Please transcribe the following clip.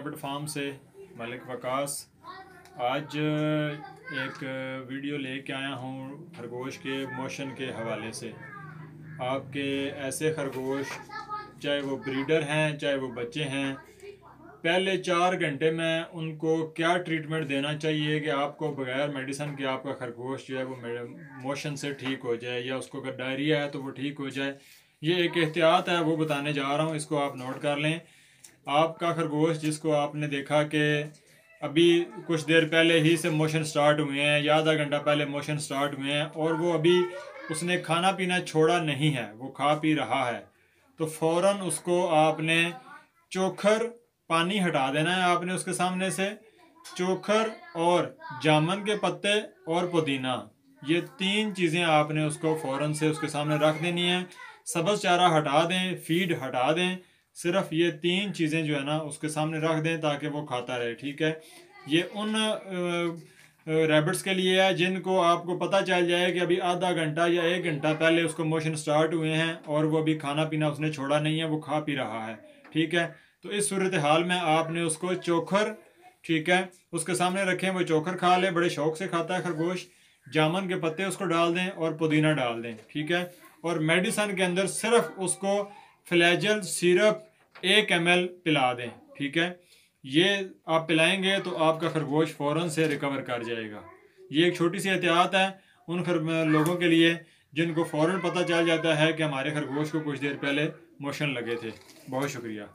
Rabbit farm से मलिक वकास। आज एक वीडियो लेके आया हूँ खरगोश के मोशन के हवाले से। आपके ऐसे खरगोश, चाहे वो ब्रीडर हैं चाहे वो बच्चे हैं, पहले 4 घंटे में उनको क्या ट्रीटमेंट देना चाहिए कि आपको बगैर मेडिसिन के आपका खरगोश जो है वो मोशन से ठीक हो जाए, या उसको अगर डायरिया है तो वो ठीक हो जाए। ये एक एहतियात है, वो बताने जा रहा हूँ, इसको आप नोट कर लें। आपका खरगोश जिसको आपने देखा कि अभी कुछ देर पहले ही से मोशन स्टार्ट हुए हैं या आधा घंटा पहले मोशन स्टार्ट हुए हैं और वो अभी उसने खाना पीना छोड़ा नहीं है, वो खा पी रहा है, तो फ़ौरन उसको आपने चोखर पानी हटा देना है। आपने उसके सामने से चोखर और जामुन के पत्ते और पुदीना, ये 3 चीज़ें आपने उसको फ़ौरन से उसके सामने रख देनी है। सब्ज़ चारा हटा दें, फीड हटा दें, सिर्फ ये 3 चीज़ें जो है ना उसके सामने रख दें ताकि वो खाता रहे। ठीक है, ये उन रैबिट्स के लिए है जिनको आपको पता चल जाए कि अभी आधा घंटा या 1 घंटा पहले उसको मोशन स्टार्ट हुए हैं और वो अभी खाना पीना उसने छोड़ा नहीं है, वो खा पी रहा है। ठीक है, तो इस सूरत हाल में आपने उसको चोखर, ठीक है, उसके सामने रखें, वो चोखर खा ले, बड़े शौक से खाता है खरगोश। जामुन के पत्ते उसको डाल दें और पुदीना डाल दें। ठीक है, और मेडिसिन के अंदर सिर्फ उसको फ्लैजल सिरप 1 ml पिला दें। ठीक है, ये आप पिलाएंगे तो आपका खरगोश फ़ौरन से रिकवर कर जाएगा। ये एक छोटी सी एहतियात है उन लोगों के लिए जिनको फ़ौरन पता चल जाता है कि हमारे खरगोश को कुछ देर पहले मोशन लगे थे। बहुत शुक्रिया।